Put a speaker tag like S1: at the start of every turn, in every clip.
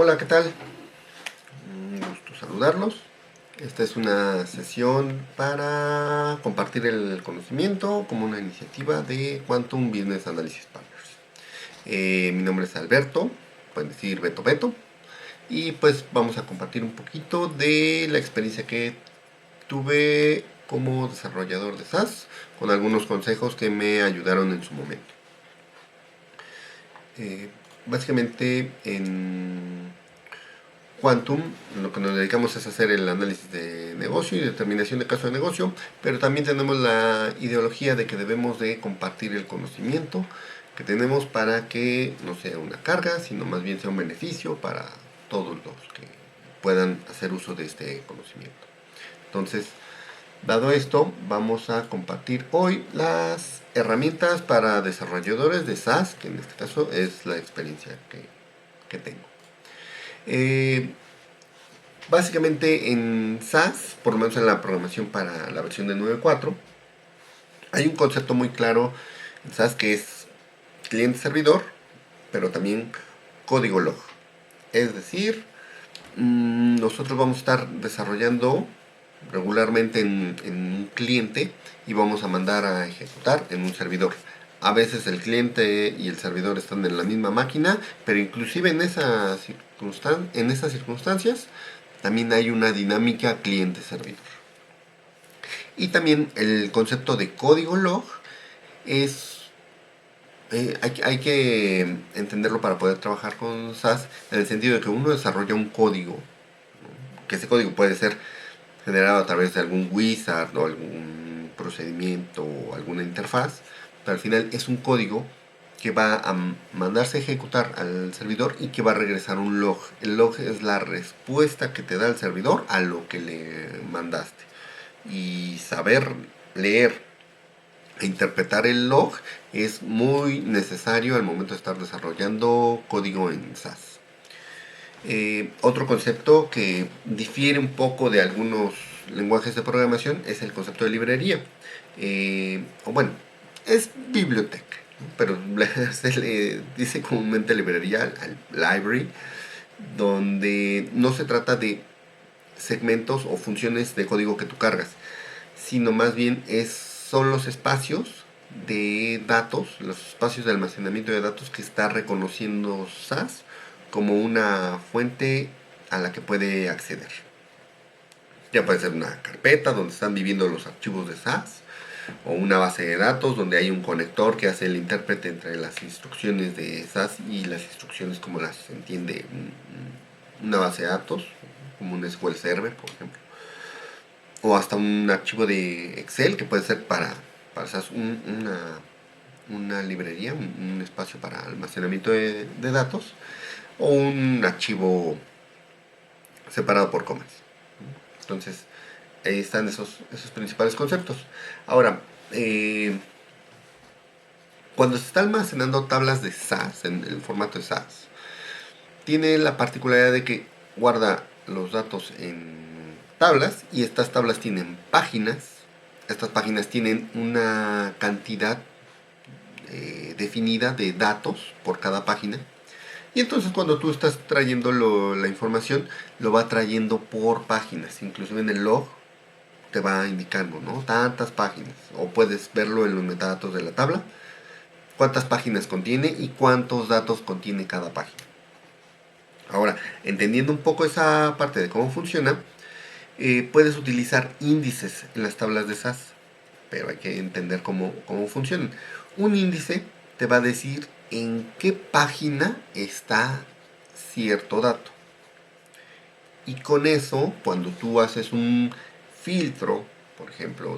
S1: Hola, ¿qué tal? Un gusto saludarlos. Esta es una sesión para compartir el conocimiento como una iniciativa de Quantum Business Analysis Partners. Mi nombre es Alberto, pueden decir Beto Beto, y pues vamos a compartir un poquito de la experiencia que tuve como desarrollador de SaaS, con algunos consejos que me ayudaron en su momento. Básicamente en Quantum, lo que nos dedicamos es hacer el análisis de negocio y determinación de caso de negocio, pero también tenemos la ideología de que debemos de compartir el conocimiento que tenemos para que no sea una carga, sino más bien sea un beneficio para todos los que puedan hacer uso de este conocimiento. Entonces, dado esto, vamos a compartir hoy las herramientas para desarrolladores de SaaS, que en este caso es la experiencia que tengo. Básicamente en SaaS, por lo menos en la programación para la versión de 9.4, hay un concepto muy claro en SaaS que es cliente-servidor, pero también código log. Es decir, nosotros vamos a estar desarrollando regularmente en un cliente y vamos a mandar a ejecutar en un servidor. A veces el cliente y el servidor están en la misma máquina, pero inclusive en esas circunstancias también hay una dinámica cliente-servidor. Y también el concepto de código log es hay que entenderlo para poder trabajar con SaaS, en el sentido de que uno desarrolla un código, ¿no? Que ese código puede ser generado a través de algún wizard o algún procedimiento o alguna interfaz, pero al final es un código que va a mandarse a ejecutar al servidor y que va a regresar un log. El log es la respuesta que te da el servidor a lo que le mandaste. Y saber leer e interpretar el log es muy necesario al momento de estar desarrollando código en SaaS. Otro concepto que difiere un poco de algunos lenguajes de programación es el concepto de librería. O bueno, es biblioteca, ¿no? Pero se le dice comúnmente librería al library, donde no se trata de segmentos o funciones de código que tú cargas, sino más bien son los espacios de datos, los espacios de almacenamiento de datos que está reconociendo SaaS como una fuente a la que puede acceder. Ya puede ser una carpeta donde están viviendo los archivos de SaaS, o una base de datos donde hay un conector que hace el intérprete entre las instrucciones de SaaS y las instrucciones como las entiende una base de datos, como un SQL Server, por ejemplo. O hasta un archivo de Excel que puede ser para SaaS una librería, un espacio para almacenamiento de datos, o un archivo separado por comas. Entonces, ahí están esos principales conceptos. Ahora, cuando se está almacenando tablas de SaaS, en el formato de SaaS, tiene la particularidad de que guarda los datos en tablas, y estas tablas tienen páginas. Estas páginas tienen una cantidad definida de datos por cada página. Y entonces cuando tú estás trayendo la información, lo va trayendo por páginas. Inclusive en el log te va indicando, ¿no? Tantas páginas. O puedes verlo en los metadatos de la tabla. Cuántas páginas contiene y cuántos datos contiene cada página. Ahora, entendiendo un poco esa parte de cómo funciona, puedes utilizar índices en las tablas de SAS. Pero hay que entender cómo funcionan. Un índice te va a decir en qué página está cierto dato. Y con eso, cuando tú haces un filtro, por ejemplo,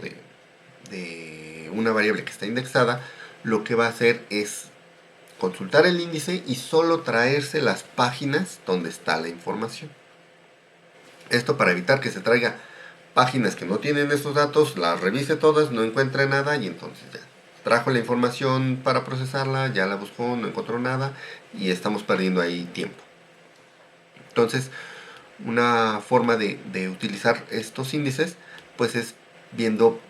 S1: de una variable que está indexada, lo que va a hacer es consultar el índice y solo traerse las páginas donde está la información. Esto para evitar que se traiga páginas que no tienen estos datos, las revise todas, no encuentre nada y entonces ya trajo la información para procesarla, ya la buscó, no encontró nada y estamos perdiendo ahí tiempo. Entonces, una forma de utilizar estos índices pues es viendo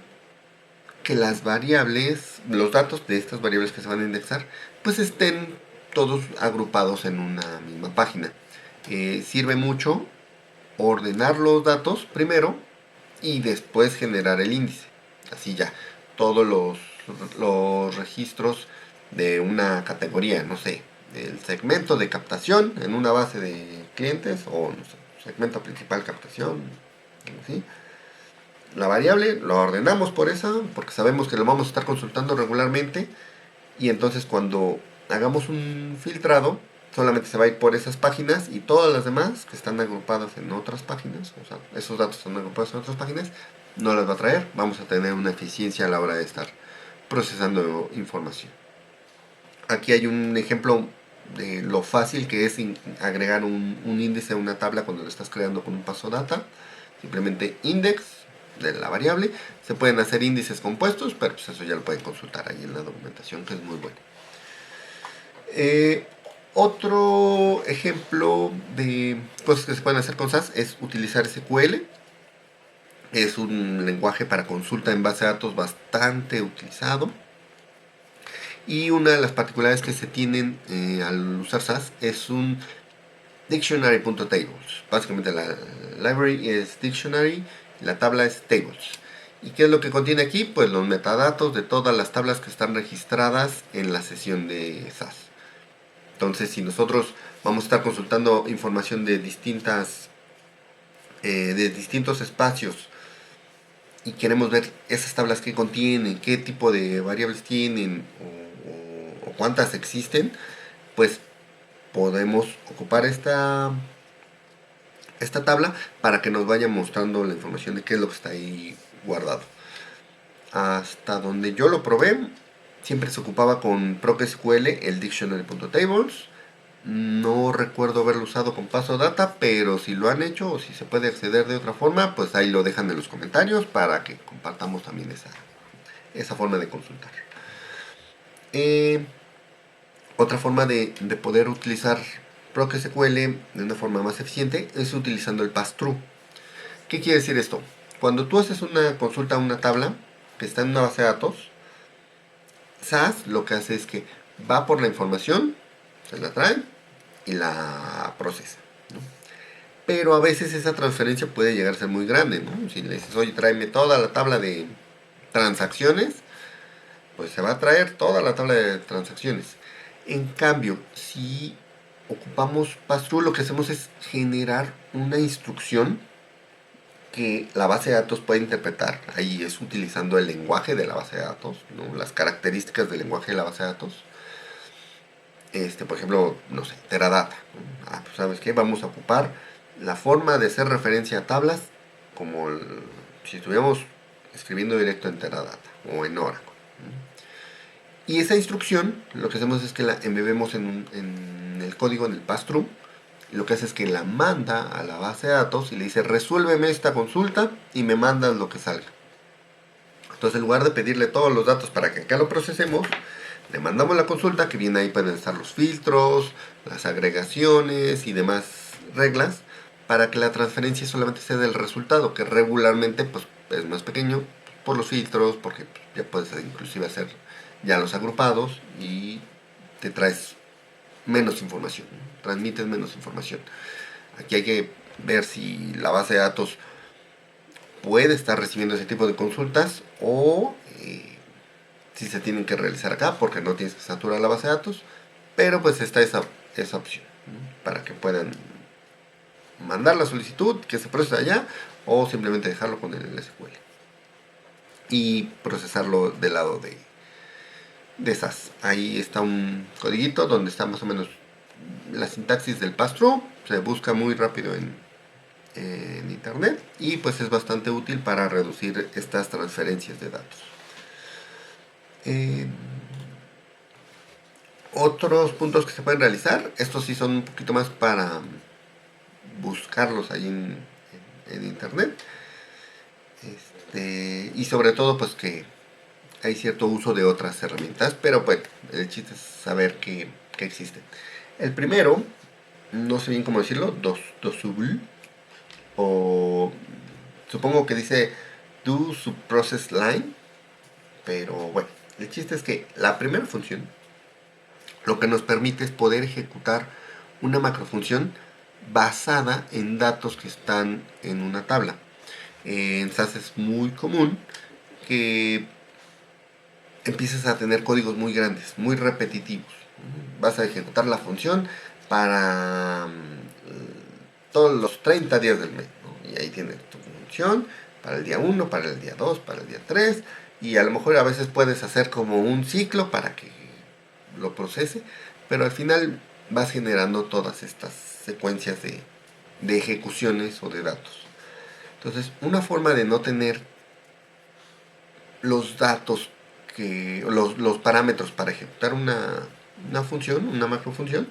S1: que las variables, los datos de estas variables que se van a indexar, pues estén todos agrupados en una misma página. sirve mucho ordenar los datos primero y después generar el índice. Así ya, todos los registros de una categoría, no sé, el segmento de captación en una base de clientes o no sé, segmento principal captación, ¿sí? La variable lo ordenamos por esa, porque sabemos que lo vamos a estar consultando regularmente y entonces cuando hagamos un filtrado, solamente se va a ir por esas páginas y todas las demás que están agrupadas en otras páginas, o sea, esos datos están agrupados en otras páginas, no las va a traer, vamos a tener una eficiencia a la hora de estar procesando información. Aquí hay un ejemplo de lo fácil que es agregar un índice a una tabla cuando lo estás creando con un paso data. Simplemente index de la variable. Se pueden hacer índices compuestos, pero pues eso ya lo pueden consultar ahí en la documentación, que es muy bueno. Otro ejemplo de cosas que se pueden hacer con SAS es utilizar SQL. Es un lenguaje para consulta en base de datos bastante utilizado. Y una de las particularidades que se tienen al usar SAS es un dictionary.tables. Básicamente la library es dictionary, la tabla es tables. ¿Y qué es lo que contiene aquí? Pues los metadatos de todas las tablas que están registradas en la sesión de SAS. Entonces, si nosotros vamos a estar consultando información de distintos espacios y queremos ver esas tablas que contienen, qué tipo de variables tienen o cuántas existen, pues podemos ocupar esta tabla para que nos vaya mostrando la información de qué es lo que está ahí guardado. Hasta donde yo lo probé, siempre se ocupaba con ProcSQL el dictionary.tables. No recuerdo haberlo usado con paso data, pero si lo han hecho o si se puede acceder de otra forma, pues ahí lo dejan en los comentarios para que compartamos también esa forma de consultar. Otra forma de poder utilizar ProcSQL de una forma más eficiente es utilizando el pass-through. ¿Qué quiere decir esto? Cuando tú haces una consulta a una tabla que está en una base de datos, SAS lo que hace es que va por la información, se la trae y la procesa, ¿no? Pero a veces esa transferencia puede llegar a ser muy grande, ¿no? Si le dices, oye, tráeme toda la tabla de transacciones, pues se va a traer toda la tabla de transacciones. En cambio, si ocupamos pass-through, lo que hacemos es generar una instrucción que la base de datos puede interpretar. Ahí es utilizando el lenguaje de la base de datos, ¿no? Las características del lenguaje de la base de datos. Por ejemplo, no sé, Teradata, ¿no? Pues sabes qué, vamos a ocupar la forma de hacer referencia a tablas como si estuviéramos escribiendo directo en Teradata o en Oracle, ¿no? Y esa instrucción lo que hacemos es que la embebemos en el código, en el pass-through. Lo que hace es que la manda a la base de datos y le dice resuélveme esta consulta y me mandas lo que salga. Entonces en lugar de pedirle todos los datos para que acá lo procesemos, le mandamos la consulta, que viene ahí pueden estar los filtros, las agregaciones y demás reglas, para que la transferencia solamente sea del resultado, que regularmente pues, es más pequeño por los filtros, porque ya puedes inclusive hacer ya los agrupados y te traes menos información, ¿no? Transmites menos información. Aquí hay que ver si la base de datos puede estar recibiendo ese tipo de consultas o si se tienen que realizar acá porque no tienes que saturar la base de datos, pero pues está esa opción, ¿no? Para que puedan mandar la solicitud, que se procese allá o simplemente dejarlo con el SQL y procesarlo del lado de SAS. Ahí está un codiguito donde está más o menos la sintaxis del pass-through, se busca muy rápido en internet y pues es bastante útil para reducir estas transferencias de datos. Otros puntos que se pueden realizar, estos sí son un poquito más para buscarlos ahí en internet, y sobre todo pues que hay cierto uso de otras herramientas, pero bueno, el chiste es saber que existen. El primero, no sé bien cómo decirlo, Dosubl, o supongo que dice Do Subprocess Line, pero bueno, el chiste es que la primera función lo que nos permite es poder ejecutar una macrofunción basada en datos que están en una tabla. En SAS es muy común que empieces a tener códigos muy grandes, muy repetitivos. Vas a ejecutar la función para todos los 30 días del mes, ¿no? Y ahí tienes tu función para el día 1, para el día 2, para el día 3, y a lo mejor a veces puedes hacer como un ciclo para que lo procese, pero al final vas generando todas estas secuencias de ejecuciones o de datos. Entonces, una forma de no tener los datos los parámetros para ejecutar una función, una macrofunción,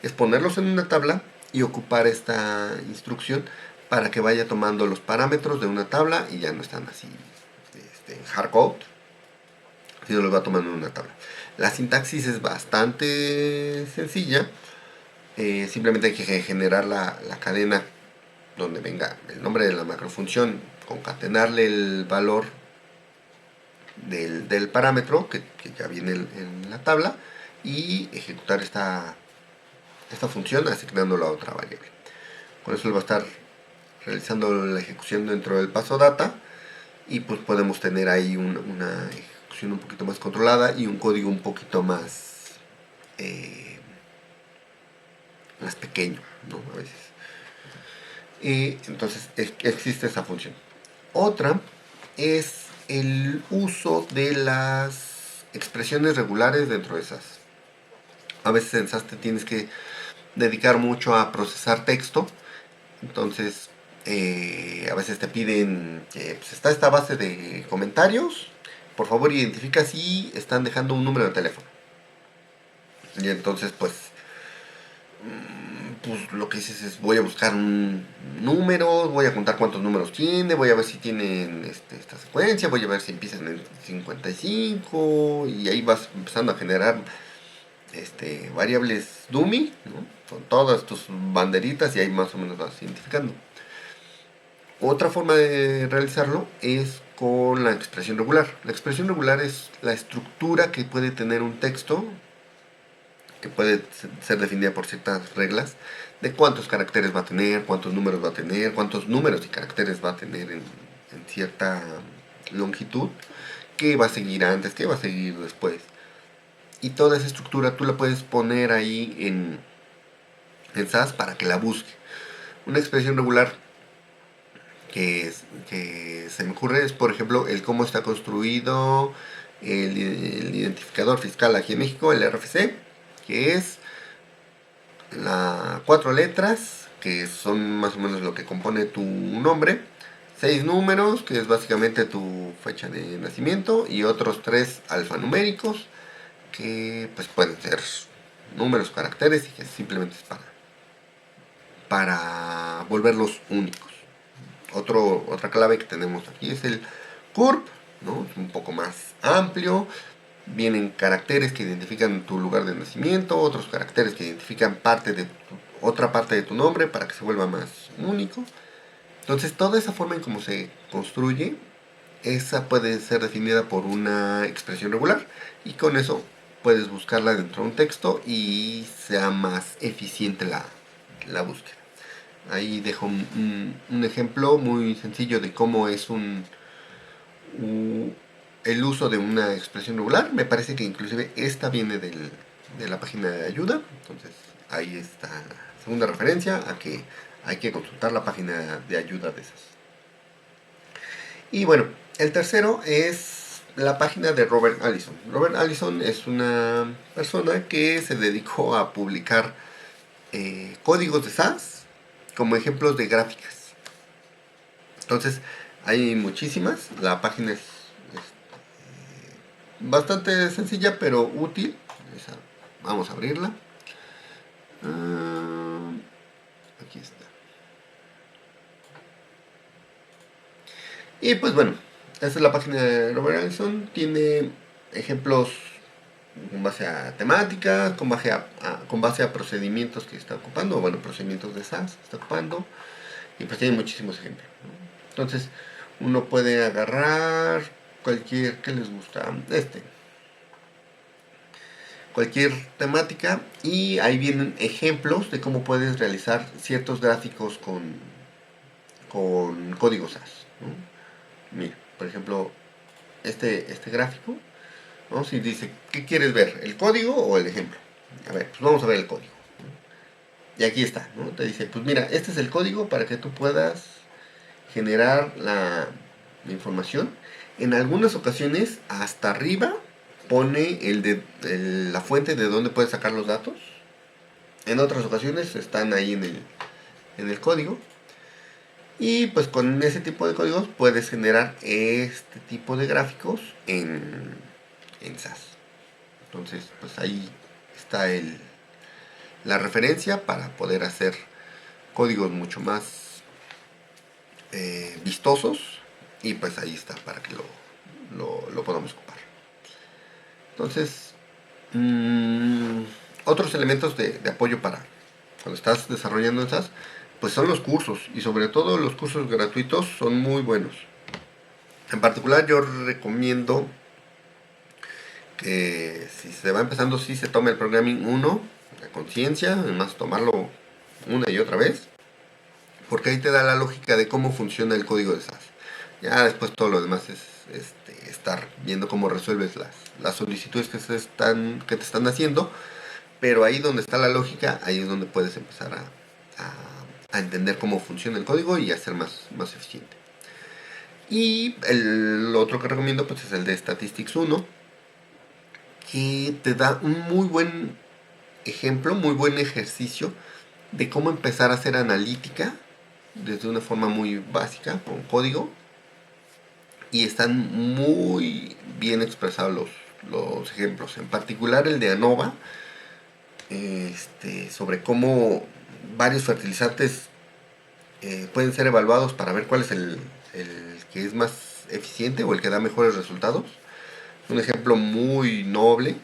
S1: es ponerlos en una tabla y ocupar esta instrucción para que vaya tomando los parámetros de una tabla y ya no están así en hardcode, sino los va tomando en una tabla. La sintaxis es bastante sencilla, simplemente hay que generar la cadena donde venga el nombre de la macrofunción, concatenarle el valor del parámetro que ya viene en la tabla y ejecutar esta función asignándola a otra variable. Con eso él va a estar realizando la ejecución dentro del paso data y pues podemos tener ahí una ejecución un poquito más controlada y un código un poquito más pequeño, ¿no? A veces. Entonces existe esa función. Otra es el uso de las expresiones regulares dentro de SAS. A veces en SAS te tienes que dedicar mucho a procesar texto, entonces a veces te piden que pues, está esta base de comentarios, por favor identifica si están dejando un número de teléfono. Y entonces pues lo que dices es voy a buscar un número, voy a contar cuántos números tiene, voy a ver si tienen esta secuencia, voy a ver si empiezan en 55 y ahí vas empezando a generar variables dummy, ¿no? Con todas tus banderitas y ahí más o menos vas identificando. Otra forma de realizarlo es con la expresión regular. La expresión regular es la estructura que puede tener un texto, que puede ser definida por ciertas reglas, de cuántos caracteres va a tener, cuántos números va a tener, cuántos números y caracteres va a tener en cierta longitud, qué va a seguir antes, qué va a seguir después. Y toda esa estructura tú la puedes poner ahí en SAS para que la busque. Una expresión regular que se me ocurre es, por ejemplo, el cómo está construido el identificador fiscal aquí en México, el RFC, que es las 4 letras, que son más o menos lo que compone tu nombre, 6 números, que es básicamente tu fecha de nacimiento, y otros 3 alfanuméricos, que pues pueden ser números, caracteres, y que simplemente es para volverlos únicos. Otra clave que tenemos aquí es el CURP, ¿no? Es un poco más amplio. Vienen caracteres que identifican tu lugar de nacimiento, otros caracteres que identifican otra parte de tu nombre para que se vuelva más único. Entonces, toda esa forma en cómo se construye, esa puede ser definida por una expresión regular y con eso puedes buscarla dentro de un texto y sea más eficiente la búsqueda. Ahí dejo un ejemplo muy sencillo de cómo es el uso de una expresión regular. Me parece que inclusive esta viene de la página de ayuda. Entonces ahí está la segunda referencia a que hay que consultar la página de ayuda de esas. Y bueno, el tercero es la página de Robert Allison. Robert Allison es una persona que se dedicó a publicar códigos de SAS como ejemplos de gráficas. Entonces, hay muchísimas. La página es bastante sencilla, pero útil. Vamos a abrirla. Aquí está. Y pues bueno, esta es la página de Robert Allison. Tiene ejemplos con base a temáticas, con base a procedimientos que está ocupando, bueno, procedimientos de SAS está ocupando, y pues tiene muchísimos ejemplos, ¿no? Entonces, uno puede agarrar cualquier que les gusta. cualquier temática, y ahí vienen ejemplos de cómo puedes realizar ciertos gráficos con código SAS, ¿no? Mira, por ejemplo, este gráfico, ¿no? Si dice, ¿qué quieres ver? ¿El código o el ejemplo? A ver, pues vamos a ver el código. Y aquí está, ¿no? Te dice, pues mira, este es el código para que tú puedas generar la información. En algunas ocasiones, hasta arriba pone la fuente de donde puedes sacar los datos. En otras ocasiones están ahí en el código. Y pues con ese tipo de códigos puedes generar este tipo de gráficos en SAS. Entonces, pues ahí está la referencia para poder hacer códigos mucho más vistosos. Y pues ahí está para que lo podamos ocupar. Entonces, otros elementos de apoyo para cuando estás desarrollando en SAS, pues son los cursos. Y sobre todo los cursos gratuitos son muy buenos. En particular yo recomiendo que si se va empezando, sí se tome el Programming 1, la conciencia, además tomarlo una y otra vez, porque ahí te da la lógica de cómo funciona el código de SAS. Ya después todo lo demás es estar viendo cómo resuelves las solicitudes que te están haciendo, pero ahí donde está la lógica, ahí es donde puedes empezar a entender cómo funciona el código y a ser más eficiente. Y el otro que recomiendo pues es el de Statistics 1, que te da un muy buen ejemplo, muy buen ejercicio de cómo empezar a hacer analítica desde una forma muy básica, con código. Y están muy bien expresados los ejemplos. En particular el de ANOVA, sobre cómo varios fertilizantes pueden ser evaluados para ver cuál es el que es más eficiente o el que da mejores resultados. Un ejemplo muy noble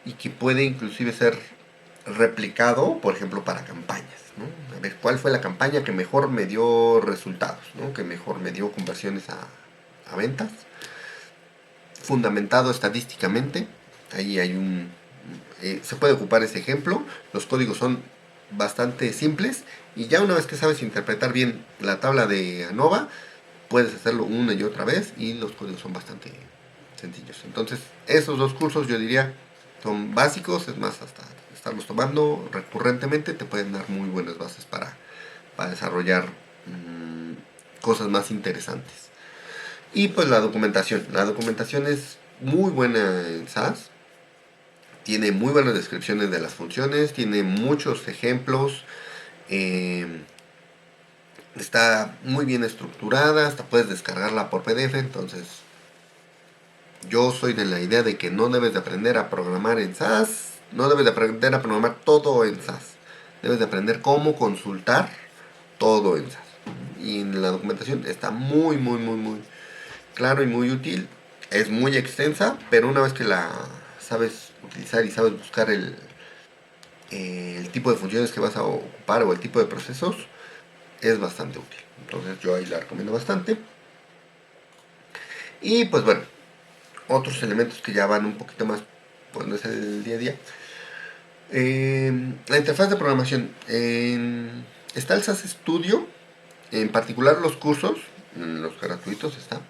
S1: y que puede inclusive ser replicado, por ejemplo, para campañas, ¿no? A ver, ¿cuál fue la campaña que mejor me dio resultados, ¿no? Que mejor me dio conversiones a ventas? Fundamentado estadísticamente. Ahí hay se puede ocupar ese ejemplo. Los códigos son bastante simples y ya una vez que sabes interpretar bien la tabla de ANOVA, puedes hacerlo una y otra vez y los códigos son bastante sencillos. Entonces, esos dos cursos yo diría son básicos, es más, hasta estarlos tomando recurrentemente te pueden dar muy buenas bases para desarrollar cosas más interesantes. Y pues la documentación. La documentación es muy buena en SAS. Tiene muy buenas descripciones de las funciones. Tiene muchos ejemplos. eh, Está muy bien estructurada. Hasta puedes descargarla por PDF. Entonces yo soy de la idea de que no debes de aprender a programar en SAS. No debes de aprender a programar todo en SAS. Debes de aprender cómo consultar todo en SAS. Y en la documentación está muy claro y muy útil. Es muy extensa, pero una vez que la sabes utilizar y sabes buscar el tipo de funciones que vas a ocupar o el tipo de procesos, es bastante útil. Entonces yo ahí la recomiendo bastante. Y pues bueno, otros elementos que ya van un poquito más cuando es el día a día. La interfaz de programación. Está el SAS Studio, en particular los cursos, los gratuitos está.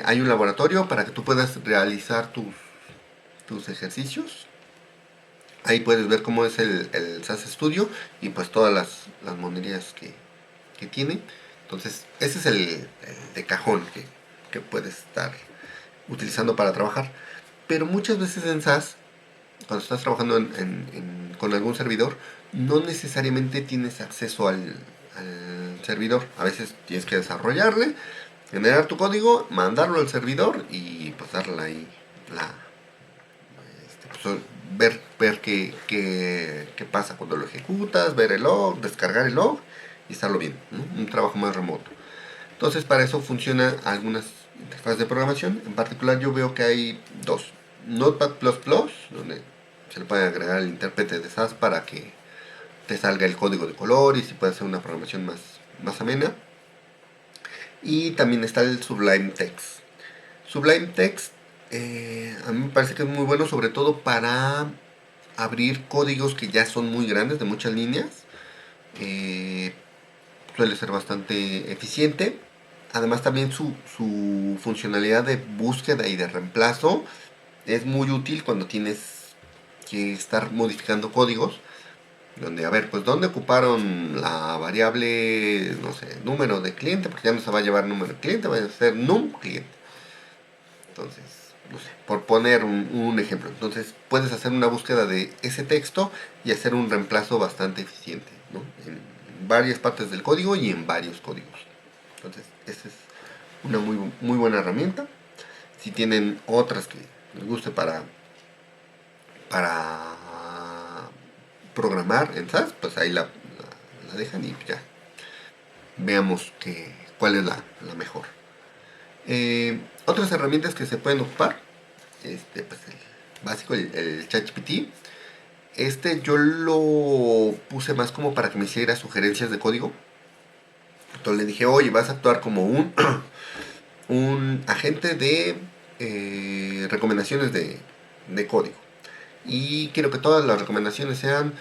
S1: Hay un laboratorio para que tú puedas realizar tus ejercicios. Ahí puedes ver cómo es el SAS Studio y pues todas las monerías que tiene. Entonces, ese es el de cajón que puedes estar utilizando para trabajar. Pero muchas veces en SAS, cuando estás trabajando con algún servidor, no necesariamente tienes acceso al servidor. A veces tienes que desarrollarle, generar tu código, mandarlo al servidor y pues darle ahí pues, ver qué pasa cuando lo ejecutas, ver el log, descargar el log y estarlo bien, ¿no? Un trabajo más remoto. Entonces para eso funciona algunas interfaces de programación. En particular yo veo que hay dos. Notepad++, donde se le puede agregar el intérprete de SAS para que te salga el código de colores y pueda hacer una programación más amena. Y también está el Sublime Text. Sublime Text a mí me parece que es muy bueno, sobre todo para abrir códigos que ya son muy grandes, de muchas líneas. Suele ser bastante eficiente. Además también su funcionalidad de búsqueda y de reemplazo es muy útil cuando tienes que estar modificando códigos. Donde, a ver, pues ¿dónde ocuparon la variable, no sé, número de cliente? Porque ya no se va a llevar número de cliente, va a ser num cliente. Entonces, no sé, por poner un ejemplo. Entonces, puedes hacer una búsqueda de ese texto y hacer un reemplazo bastante eficiente, ¿no? En varias partes del código y en varios códigos. Entonces, esa es una muy buena herramienta. Si tienen otras que les guste para programar en SAS, pues ahí la dejan y ya veamos cuál es la mejor. Otras herramientas que se pueden ocupar, pues el básico, el ChatGPT. Yo lo puse más como para que me hiciera sugerencias de código. Entonces le dije, oye, vas a actuar como un agente de recomendaciones de código. Y quiero que todas las recomendaciones sean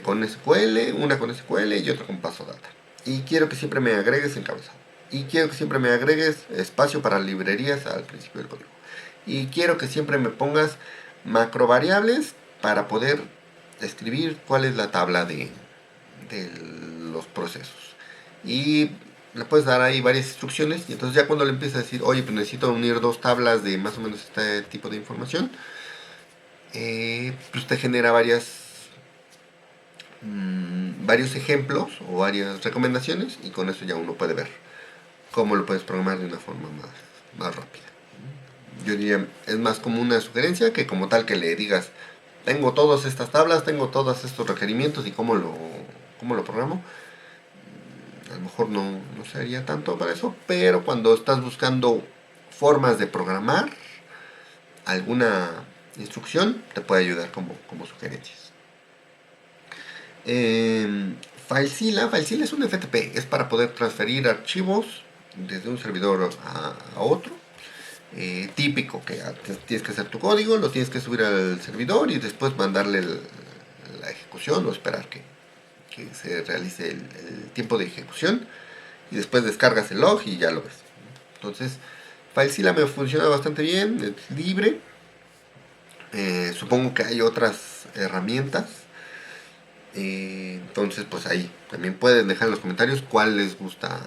S1: con SQL, una con SQL y otra con paso data. Y quiero que siempre me agregues encabezado. Y quiero que siempre me agregues espacio para librerías al principio del código. Y quiero que siempre me pongas macro variables para poder escribir cuál es la tabla de los procesos. Y le puedes dar ahí varias instrucciones y entonces ya cuando le empiezas a decir, oye, pues necesito unir dos tablas de más o menos este tipo de información, pues te genera varios ejemplos o varias recomendaciones y con eso ya uno puede ver cómo lo puedes programar de una forma más rápida. Yo diría, es más como una sugerencia que como tal que le digas, tengo todas estas tablas, tengo todos estos requerimientos y cómo lo programo. A lo mejor no se haría tanto para eso, pero cuando estás buscando formas de programar alguna instrucción, te puede ayudar como sugerencias. FileZilla es un FTP, es para poder transferir archivos desde un servidor a otro. Típico, que tienes que hacer tu código, lo tienes que subir al servidor y después mandarle la ejecución o esperar que se realice el tiempo de ejecución y después descargas el log y ya lo ves. Entonces, FileZilla me funciona bastante bien, es libre. Supongo que hay otras herramientas. Entonces, pues ahí también pueden dejar en los comentarios cuál les gusta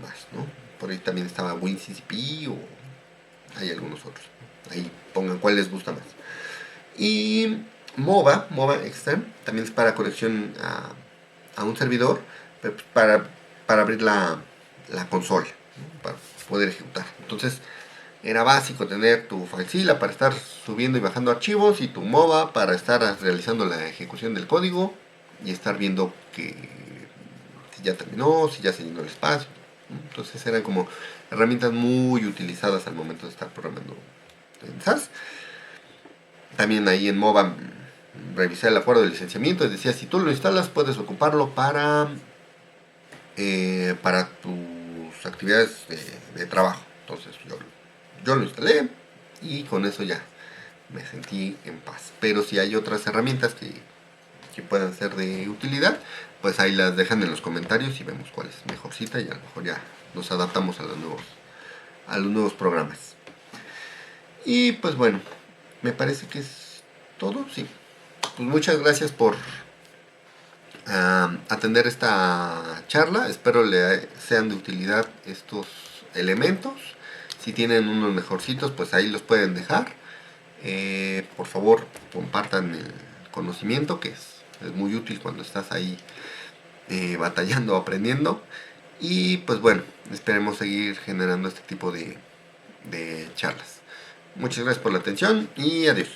S1: más, ¿no? Por ahí también estaba WinCCP o hay algunos otros. Ahí pongan cuál les gusta más. Y MOBA Extern, también es para conexión a un servidor, pero para abrir la consola, ¿no? Para poder ejecutar. Entonces, era básico tener tu FileZilla para estar subiendo y bajando archivos y tu MOBA para estar realizando la ejecución del código y estar viendo que si ya terminó, si ya se llenó el espacio. Entonces eran como herramientas muy utilizadas al momento de estar programando en SAS. También ahí en MOBA revisé el acuerdo de licenciamiento y decía, si tú lo instalas puedes ocuparlo para tus actividades de trabajo. Entonces yo lo instalé y con eso ya me sentí en paz. Pero si hay otras herramientas que puedan ser de utilidad, pues ahí las dejan en los comentarios y vemos cuál es mejorcita y a lo mejor ya nos adaptamos a los nuevos programas. Y pues bueno, me parece que es todo, sí. Pues muchas gracias por atender esta charla. Espero le sean de utilidad estos elementos. Si tienen unos mejorcitos, pues ahí los pueden dejar. Por favor, compartan el conocimiento, que es muy útil cuando estás ahí batallando, aprendiendo. Y pues bueno, esperemos seguir generando este tipo de charlas. Muchas gracias por la atención y adiós.